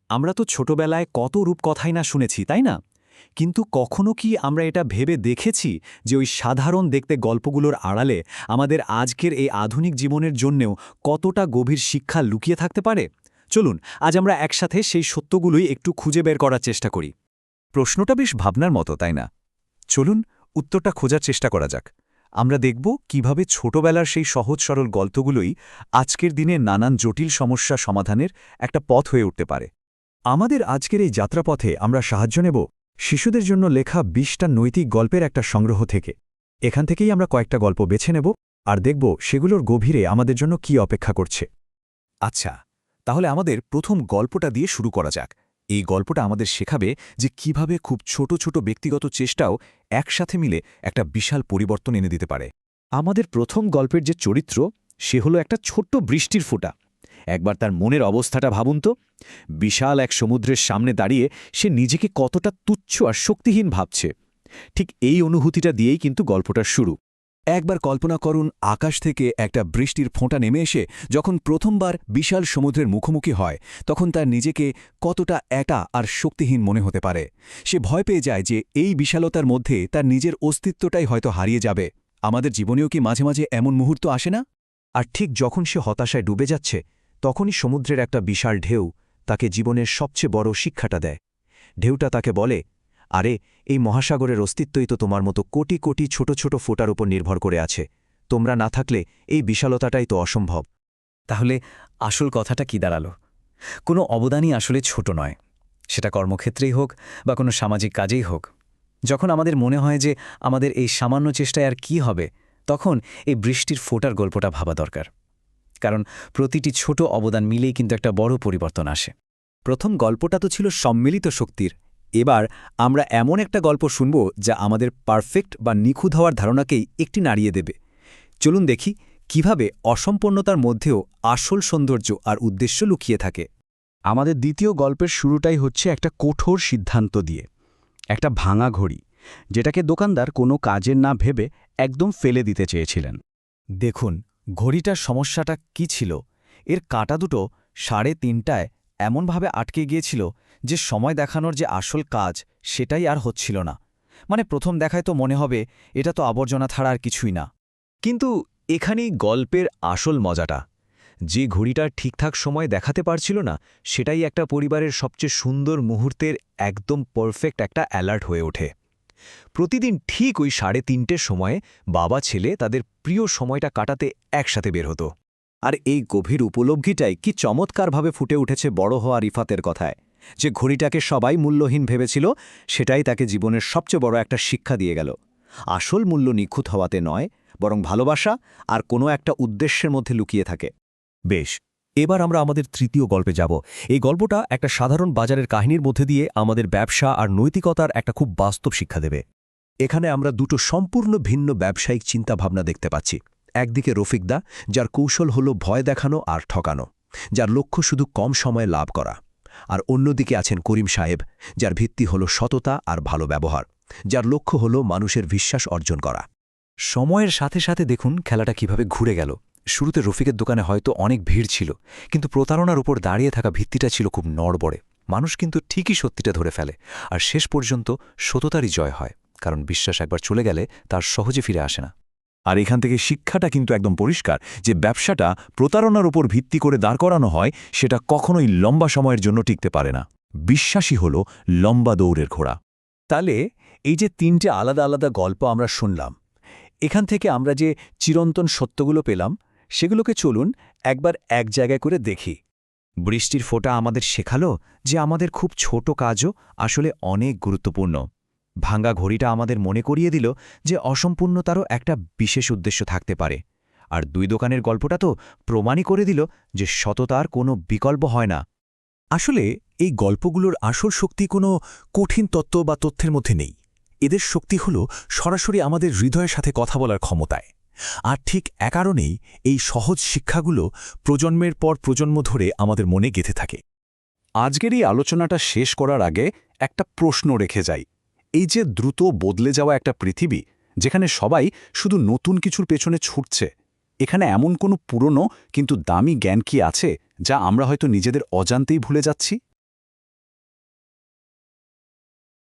আমরা তো ছোটবেলায় কত রূপকথাই না শুনেছি তাই না? কিন্তু কখনো কি আমরা এটা ভেবে দেখেছি যে ওই সাধারণ দেখতে গল্পগুলোর আড়ালে আমাদের আজকের এই আধুনিক জীবনের জন্যেও কতটা গভীর শিক্ষা লুকিয়ে থাকতে পারে? চলুন আজ আমরা একসাথে সেই সত্যগুলোই একটু খুঁজে বের করার চেষ্টা করি। প্রশ্নটা বেশ ভাবনার মতো তাই না? চলুন উত্তরটা খোঁজার চেষ্টা করা যাক। আমরা দেখব কিভাবে ছোটবেলার সেই সহজ সরল গল্পগুলোই আজকের দিনে নানান জটিল সমস্যা সমাধানের একটা পথ হয়ে উঠতে পারে। আমাদের আজকের এই যাত্রাপথে আমরা সাহায্য নেব শিশুদের জন্য লেখা ২০টা নৈতিক গল্পের একটা সংগ্রহ থেকে। এখান থেকেই আমরা কয়েকটা গল্প বেছে নেব আর দেখব সেগুলোর গভীরে আমাদের জন্য কি অপেক্ষা করছে। আচ্ছা, তাহলে আমাদের প্রথম গল্পটা দিয়ে শুরু করা যাক। এই গল্পটা আমাদের শেখাবে যে কিভাবে খুব ছোট ছোট ব্যক্তিগত চেষ্টাও একসাথে মিলে একটা বিশাল পরিবর্তন এনে দিতে পারে। আমাদের প্রথম গল্পের যে চরিত্র সে হলো একটা ছোট্ট বৃষ্টির ফোঁটা। একবার তার মনের অবস্থাটা ভাবুন তো। বিশাল এক সমুদ্রের সামনে দাঁড়িয়ে সে নিজেকে কতটা তুচ্ছ আর শক্তিহীন ভাবছে। ঠিক এই অনুভূতিটা দিয়েই কিন্তু গল্পটার শুরু। একবার কল্পনা করুন আকাশ থেকে একটা বৃষ্টির ফোঁটা নেমে এসে যখন প্রথমবার বিশাল সমুদ্রের মুখোমুখি হয় তখন তার নিজেকে কতটা একা আর শক্তিহীন মনে হতে পারে। সে ভয় পেয়ে যায় যে এই বিশালতার মধ্যে তার নিজের অস্তিত্বটাই হয়তো হারিয়ে যাবে। আমাদের জীবনেও কি মাঝে মাঝে এমন মুহূর্ত আসে না? আর ঠিক যখন সে হতাশায় ডুবে যাচ্ছে তখনই সমুদ্রের একটা বিশাল ঢেউ তাকে জীবনের সবচেয়ে বড় শিক্ষাটা দেয়। ঢেউটা তাকে বলে, আরে এই মহাসাগরের অস্তিত্বই তো তোমার মতো কোটি কোটি ছোট ছোট ফোঁটার উপর নির্ভর করে আছে। তোমরা না থাকলে এই বিশালতাটাই তো অসম্ভব। তাহলে আসল কথাটা কি দাঁড়ালো? কোনো অবদানই আসলে ছোট নয়, সেটা কর্মক্ষেত্রেই হোক বা কোনো সামাজিক কাজেই হোক। যখন আমাদের মনে হয় যে আমাদের এই সামান্য চেষ্টায় আর কি হবে, তখন এই বৃষ্টির ফোঁটার গল্পটা ভাবা দরকার। কারণ প্রতিটি ছোট অবদান মিলেই কিন্তু একটা বড় পরিবর্তন আসে। প্রথম গল্পটা তো ছিল সম্মিলিত শক্তির। এবার আমরা এমন একটা গল্প শুনব যা আমাদের পারফেক্ট বা নিখুঁত হওয়ার ধারণাকেই একটি নাড়িয়ে দেবে। চলুন দেখি কিভাবে অসম্পূর্ণতার মধ্যেও আসল সৌন্দর্য আর উদ্দেশ্য লুকিয়ে থাকে। আমাদের দ্বিতীয় গল্পের শুরুটাই হচ্ছে একটা কঠোর সিদ্ধান্ত দিয়ে। একটা ভাঙা ঘড়ি, যেটাকে দোকানদার কোনো কাজের না ভেবে একদম ফেলে দিতে চেয়েছিলেন। দেখুন ঘড়িটার সমস্যাটা কি ছিল। এর কাঁটা দুটো 3:30টায় এমনভাবে আটকে গিয়েছিল যে সময় দেখানোর যে আসল কাজ সেটাই আর হচ্ছিল না। মানে প্রথম দেখায় তো মনে হবে এটা তো আবর্জনা ছাড়া আর কিছুই না। কিন্তু এখানেই গল্পের আসল মজাটা। যে ঘড়িটা ঠিকঠাক সময় দেখাতে পারছিল না সেটাই একটা পরিবারের সবচেয়ে সুন্দর মুহূর্তের একদম পারফেক্ট একটা অ্যালার্ট হয়ে ওঠে। প্রতিদিন ঠিক ওই 3:30টের সময়ে বাবা ছেলে তাদের প্রিয় সময়টা কাটাতে একসাথে বের হতো। আর এই গভীর উপলব্ধিটাই কি চমৎকারভাবে ফুটে উঠেছে বড় হওয়া রিফাতের কথায়। যে ঘড়িটাকে সবাই মূল্যহীন ভেবেছিল সেটাই তাকে জীবনের সবচেয়ে বড় একটা শিক্ষা দিয়ে গেল। আসল মূল্য নিখুঁত হওয়াতে নয়, বরং ভালোবাসা আর কোনো একটা উদ্দেশ্যের মধ্যে লুকিয়ে থাকে। বেশ, এবার আমরা আমাদের তৃতীয় গল্পে যাব। এই গল্পটা একটা সাধারণ বাজারের কাহিনীর মধ্যে দিয়ে আমাদের ব্যবসা আর নৈতিকতার একটা খুব বাস্তব শিক্ষা দেবে। এখানে আমরা দুটো সম্পূর্ণ ভিন্ন ব্যবসায়িক চিন্তাভাবনা দেখতে পাচ্ছি। একদিকে রফিকদা, যার কৌশল হলো ভয় দেখানো আর ঠকানো, যার লক্ষ্য শুধু কম সময়ে লাভ করা। আর অন্যদিকে আছেন করিম সাহেব, যার ভিত্তি হলো সততা আর ভালো ব্যবহার, যার লক্ষ্য হলো মানুষের বিশ্বাস অর্জন করা। সময়ের সাথে সাথে দেখুন খেলাটা কিভাবে ঘুরে গেল। শুরুতে রফিকের দোকানে হয়তো অনেক ভিড় ছিল, কিন্তু প্রতারণার উপর দাঁড়িয়ে থাকা ভিত্তিটা ছিল খুব নড়বড়ে। মানুষ কিন্তু ঠিকই সত্যিটা ধরে ফেলে, আর শেষ পর্যন্ত সততারই জয় হয়। কারণ বিশ্বাস একবার চলে গেলে তার সহজে ফিরে আসে না। আর এখান থেকে শিক্ষাটা কিন্তু একদম পরিষ্কার যে ব্যবসাটা প্রতারণার উপর ভিত্তি করে দাঁড় করানো হয় সেটা কখনোই লম্বা সময়ের জন্য টিকতে পারে না। বিশ্বাসই হলো লম্বা দৌড়ের ঘোড়া। তাহলে এই যে 3টে আলাদা আলাদা গল্প আমরা শুনলাম, এখান থেকে আমরা যে চিরন্তন সত্যগুলো পেলাম সেগুলোকে চলুন একবার এক জায়গায় করে দেখি। বৃষ্টির ফোঁটা আমাদের শেখালো যে আমাদের খুব ছোট কাজও আসলে অনেক গুরুত্বপূর্ণ। ভাঙ্গা ঘড়িটা আমাদের মনে করিয়ে দিল যে অসম্পূর্ণতারও একটা বিশেষ উদ্দেশ্য থাকতে পারে। আর 2 দোকানের গল্পটা তো প্রমাণই করে দিল যে সততার কোনো বিকল্প হয় না। আসলে এই গল্পগুলোর আসল শক্তি কোনো কঠিন তত্ত্ব বা তথ্যের মধ্যে নেই। এদের শক্তি হল সরাসরি আমাদের হৃদয়ের সাথে কথা বলার ক্ষমতায়। আর ঠিক এ কারণেই এই সহজ শিক্ষাগুলো প্রজন্মের পর প্রজন্ম ধরে আমাদের মনে গেঁথে থাকে। আজকের এই আলোচনাটা শেষ করার আগে একটা প্রশ্ন রেখে যাই। এই যে দ্রুত বদলে যাওয়া একটা পৃথিবী, যেখানে সবাই শুধু নতুন কিছুর পেছনে ছুটছে, এখানে এমন কোনো পুরনো কিন্তু দামি জ্ঞান কি আছে যা আমরা হয়তো নিজেদের অজান্তেই ভুলে যাচ্ছি?